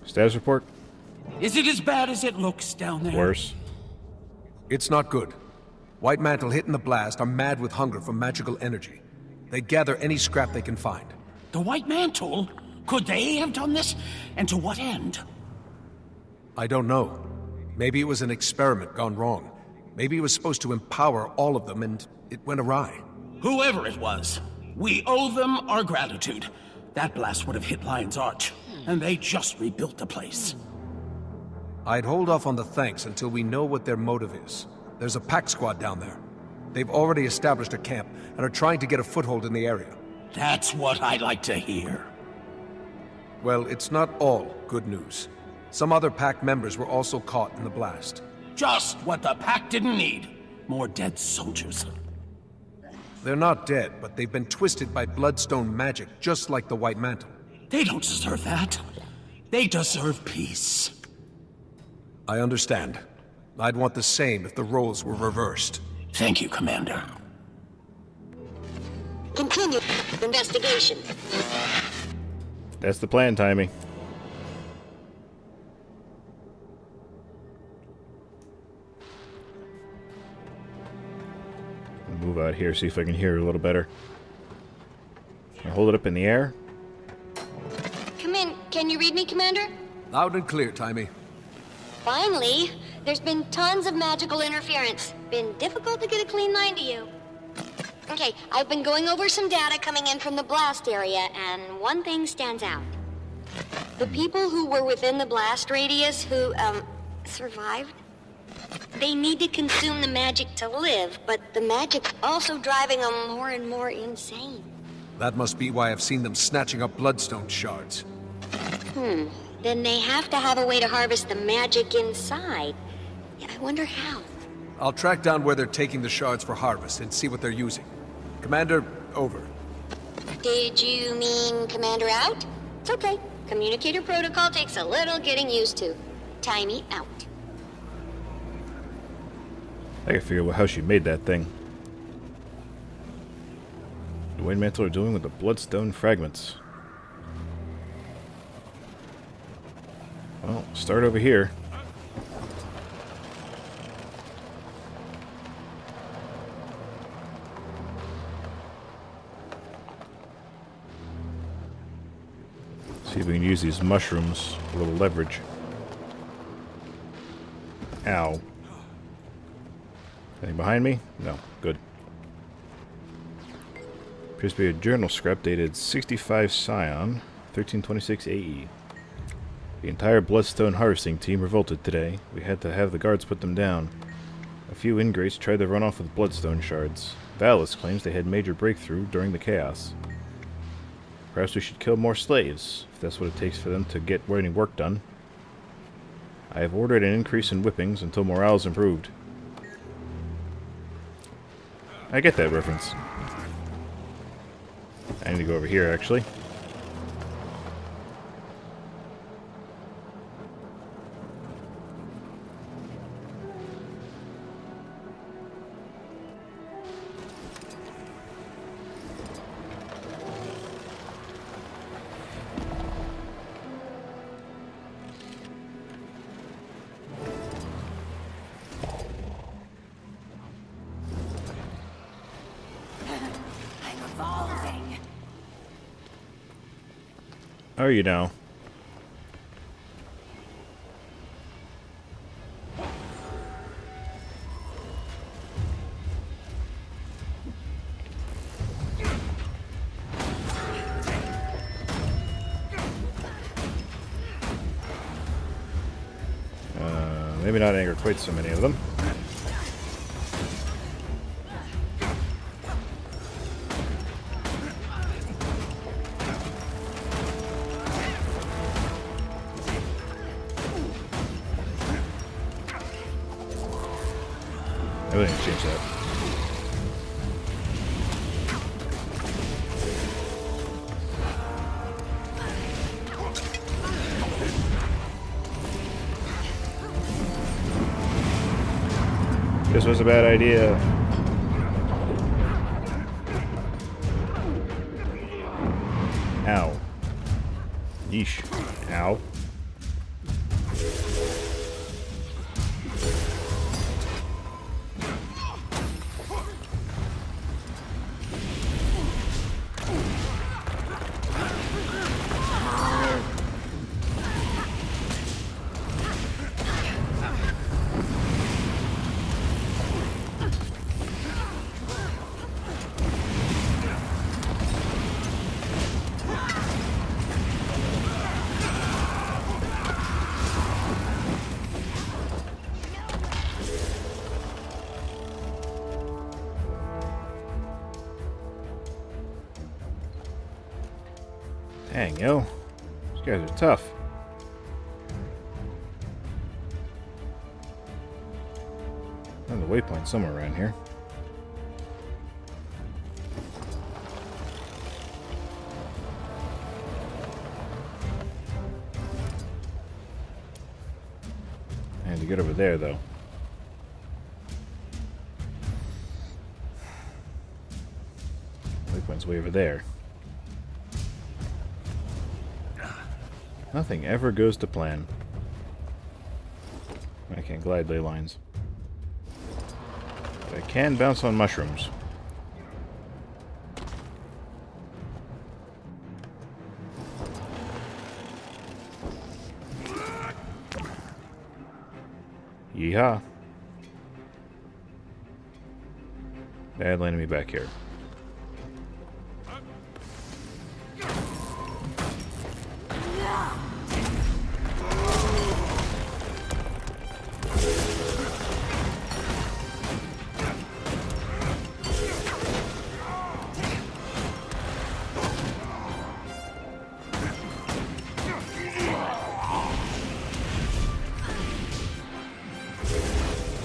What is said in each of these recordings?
Status report? Is it as bad as it looks down there? Worse. It's not good. White Mantle hit in the blast are mad with hunger for magical energy. They gather any scrap they can find. The White Mantle? Could they have done this? And to what end? I don't know. Maybe it was an experiment gone wrong. Maybe it was supposed to empower all of them and it went awry. Whoever it was, we owe them our gratitude. That blast would have hit Lion's Arch, and they just rebuilt the place. I'd hold off on the thanks until we know what their motive is. There's a Pact squad down there. They've already established a camp and are trying to get a foothold in the area. That's what I like to hear. Well, it's not all good news. Some other Pact members were also caught in the blast. Just what the Pact didn't need. More dead soldiers. They're not dead, but they've been twisted by Bloodstone magic, just like the White Mantle. They don't deserve that. They deserve peace. I understand. I'd want the same if the roles were reversed. Thank you, Commander. Continue investigation. That's the plan, Taimi. Move out here, see if I can hear it a little better. Can I hold it up in the air? Come in. Can you read me, Commander? Loud and clear, Taimi. Finally. There's been tons of magical interference. Been difficult to get a clean line to you. Okay, I've been going over some data coming in from the blast area, and one thing stands out. The people who were within the blast radius who, survived, they need to consume the magic to live, but the magic's also driving them more and more insane. That must be why I've seen them snatching up Bloodstone shards. Then they have to have a way to harvest the magic inside. Yeah, I wonder how. I'll track down where they're taking the shards for harvest and see what they're using. Commander, over. Did you mean Commander out? It's okay. Communicator protocol takes a little getting used to. Taimi out. I gotta figure out how she made that thing. The White Mantle are doing with the Bloodstone fragments. Well, start over here. See if we can use these mushrooms for a little leverage. Ow. Anything behind me? No. Good. Appears to be a journal scrap dated 65 Scion, 1326 AE. The entire Bloodstone harvesting team revolted today. We had to have the guards put them down. A few ingrates tried to run off with Bloodstone shards. Valis claims they had major breakthrough during the chaos. Perhaps we should kill more slaves, if that's what it takes for them to get any work done. I have ordered an increase in whippings until morale is improved. I get that reference. I need to go over here, actually. Are you now? Maybe not anger quite so many of them. I really need to change that. This was a bad idea. Ow. Yeesh. Ow. Dang, yo. These guys are tough. There's a waypoint somewhere around here. I had to get over there, though. Waypoint's way over there. Nothing ever goes to plan. I can't glide ley lines. But I can bounce on mushrooms. Yeehaw. Bad landing me back here.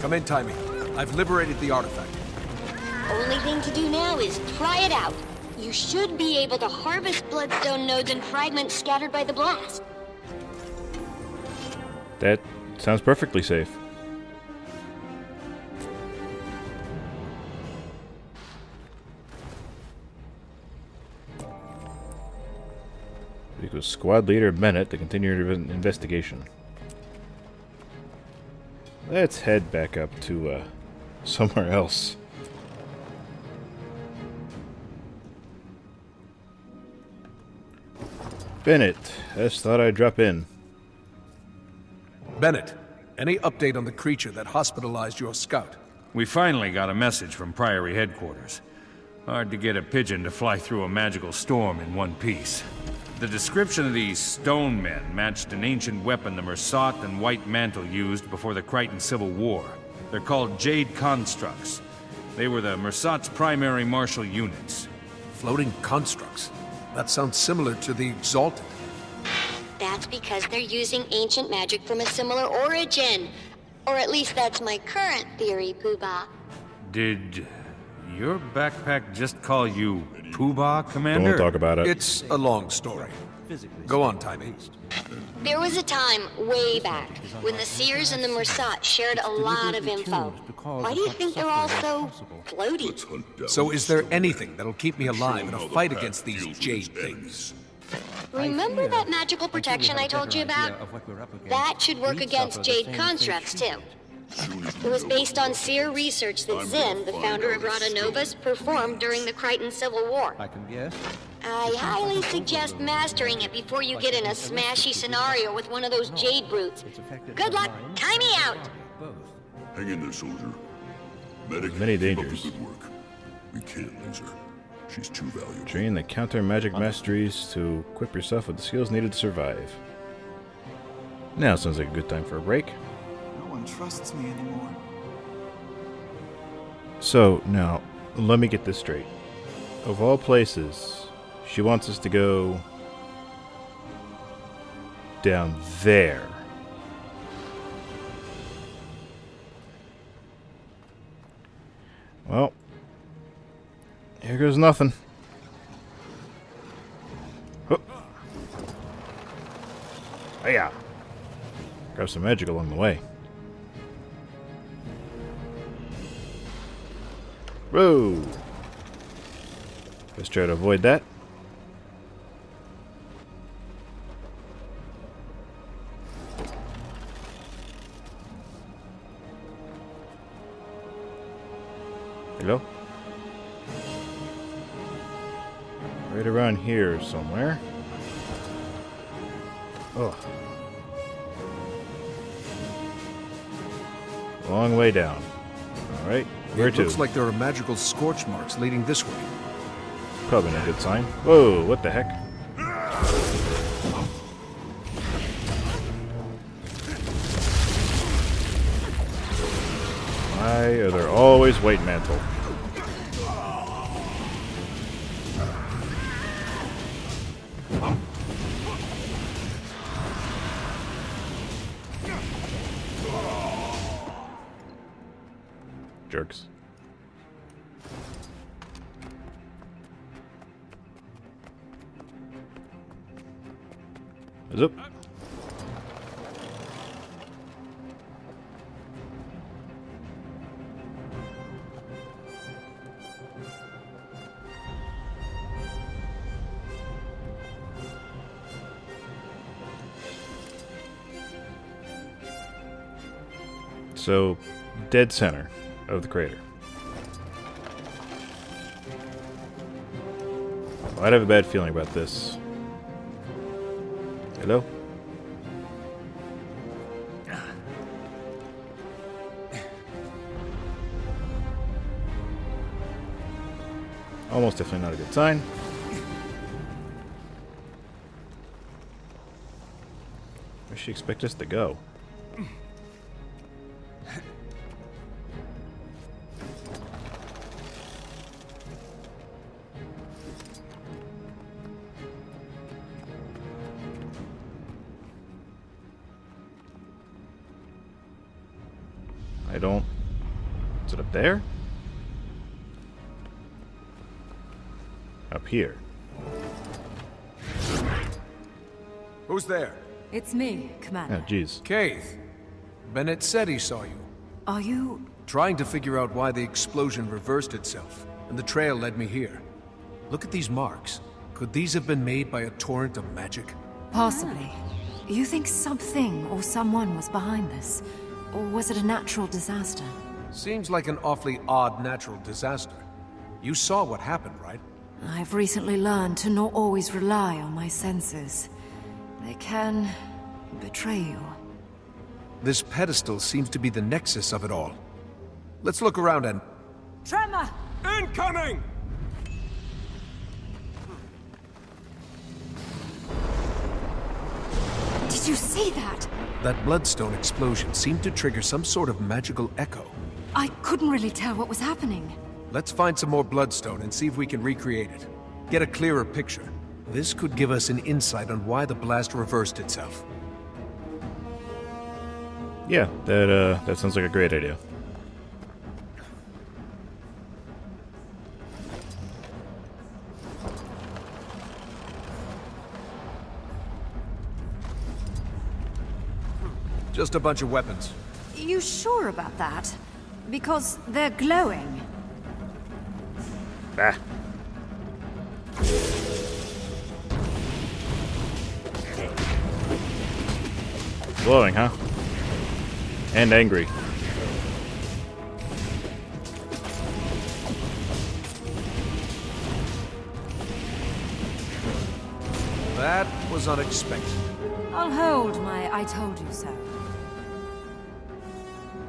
Come in, Taimi. I've liberated the artifact. Only thing to do now is try it out. You should be able to harvest Bloodstone nodes and fragments scattered by the blast. That sounds perfectly safe. Equals Squad Leader Bennett to continue your investigation. Let's head back up to somewhere else. Bennett, I just thought I'd drop in. Bennett, any update on the creature that hospitalized your scout? We finally got a message from Priory headquarters. Hard to get a pigeon to fly through a magical storm in one piece. The description of these stone men matched an ancient weapon the Mersat and White Mantle used before the Crichton Civil War. They're called Jade Constructs. They were the Mersat's primary martial units. Floating constructs? That sounds similar to the Exalted. That's because they're using ancient magic from a similar origin. Or at least that's my current theory, Poobah. Did your backpack just call you Poobah, Commander? Don't talk about it. It's a long story. Go on, Taimi. There was a time, way back, when the Seers and the Mersat shared a lot of info. Why do you think they're all so floaty? So is there anything that'll keep me alive in a fight against these jade things? Remember that magical protection I told you about? That should work against Jade constructs, too. It was based on Seer research that Zinn, the founder of Rada Novus, performed during the Crichton Civil War. I highly suggest mastering it before you get in a smashy scenario with one of those Jade brutes. Good luck, Taimi out! Hang in there, soldier. Medic, Many keep up dangers. the good work. We can't lose her. She's too valuable. Train the counter magic masteries to equip yourself with the skills needed to survive. Now sounds like a good time for a break. No one trusts me anymore. So, now, let me get this straight. Of all places, she wants us to go down there. Well, here goes nothing. Oh. Yeah. Grab some magic along the way. Whoa! Let's try to avoid that. Hello? Right around here somewhere. Oh. Long way down. Alright, where It to? looks like there are magical scorch marks leading this way. Probably not a good sign. Whoa, what the heck? Why are there always White Mantle? Jerks. What's up? So, dead center of the crater. Well, I'd have a bad feeling about this. Hello? Almost definitely not a good sign. Where does she expect us to go? I don't... Is it up there? Up here. Who's there? It's me, Commander. Oh, jeez. Keith. Bennett said he saw you. Are you... Trying to figure out why the explosion reversed itself, and the trail led me here. Look at these marks. Could these have been made by a torrent of magic? Possibly. You think something or someone was behind this? Or was it a natural disaster? Seems like an awfully odd natural disaster. You saw what happened, right? I've recently learned to not always rely on my senses. They can betray you. This pedestal seems to be the nexus of it all. Let's look around and... Tremor! Incoming! Did you see that? That Bloodstone explosion seemed to trigger some sort of magical echo. I couldn't really tell what was happening. Let's find some more Bloodstone and see if we can recreate it. Get a clearer picture. This could give us an insight on why the blast reversed itself. Yeah, that sounds like a great idea. Just a bunch of weapons. You sure about that? Because they're glowing. Ah. Glowing, huh? And angry. That was unexpected. I'll hold my I told you so.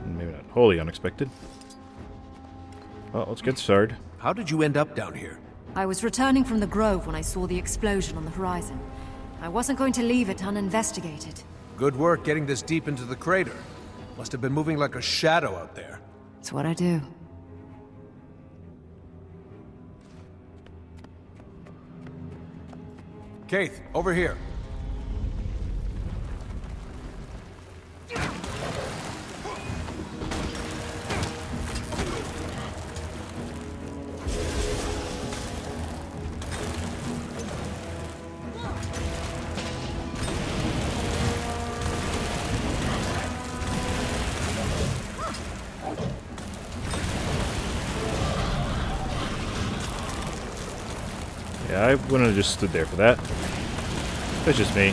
Maybe not wholly unexpected. Well, let's get started. How did you end up down here? I was returning from the grove when I saw the explosion on the horizon. I wasn't going to leave it uninvestigated. Good work getting this deep into the crater. Must have been moving like a shadow out there. It's what I do. Keith, over here. Yeah, I wouldn't have just stood there for that. That's just me.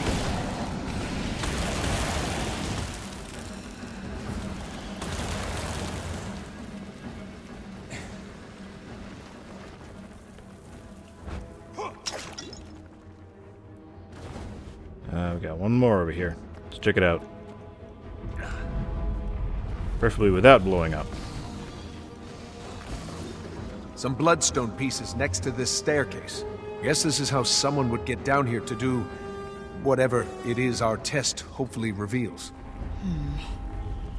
We got one more over here. Let's check it out. Preferably without blowing up. Some Bloodstone pieces next to this staircase. Guess this is how someone would get down here to do whatever it is our test hopefully reveals.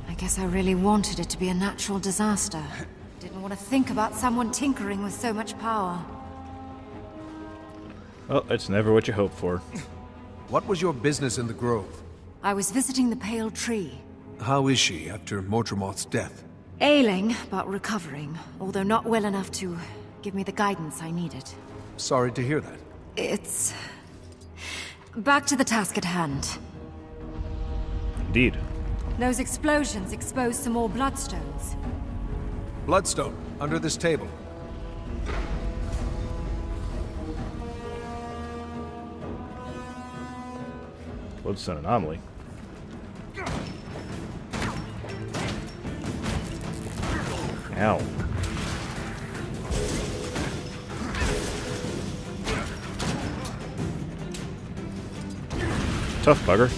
I guess I really wanted it to be a natural disaster. Didn't want to think about someone tinkering with so much power. Well, it's never what you hope for. What was your business in the grove? I was visiting the Pale Tree. How is she after Mortremoth's death? Ailing, but recovering, although not well enough to give me the guidance I needed. Sorry to hear that. It's... back to the task at hand. Indeed. Those explosions exposed some more bloodstones. Bloodstone, under this table. Bloodstone anomaly. Ow. Tough bugger.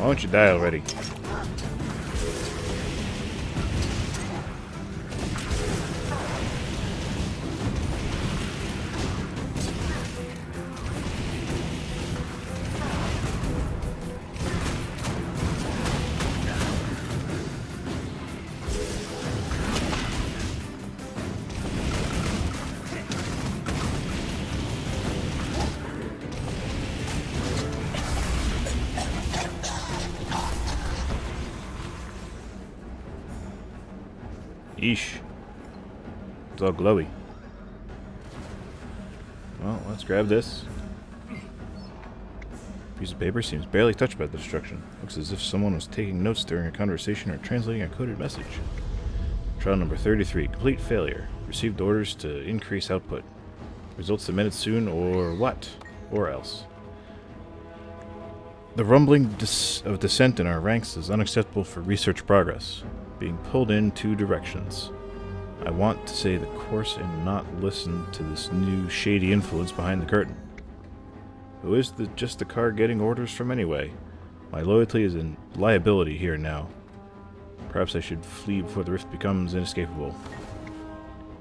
Why don't you die already? Eesh. It's all glowy. Well, let's grab this. Piece of paper seems barely touched by the destruction. Looks as if someone was taking notes during a conversation or translating a coded message. Trial number 33. Complete failure. Received orders to increase output. Results submitted soon, or what? Or else. The rumbling of dissent in our ranks is unacceptable for research progress. Being pulled in two directions. I want to say the course and not listen to this new shady influence behind the curtain. Who is just the car getting orders from anyway? My loyalty is in liability here now. Perhaps I should flee before the rift becomes inescapable.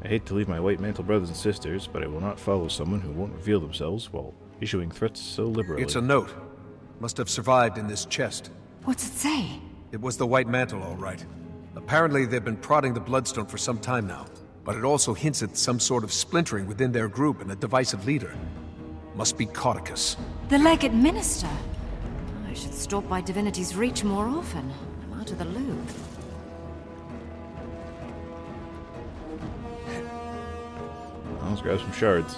I hate to leave my white mantle brothers and sisters, but I will not follow someone who won't reveal themselves while issuing threats so liberally. It's a note. Must have survived in this chest. What's it say? It was the White Mantle, all right. Apparently, they've been prodding the Bloodstone for some time now, but it also hints at some sort of splintering within their group and a divisive leader. Must be Cauticus. The Legate Minister? I should stop by Divinity's Reach more often. I'm out of the loop. Let's grab some shards.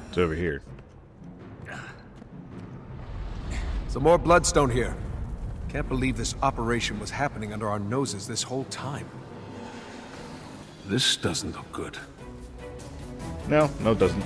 It's over here. Some more Bloodstone here. Can't believe this operation was happening under our noses this whole time. This doesn't look good. No, it doesn't.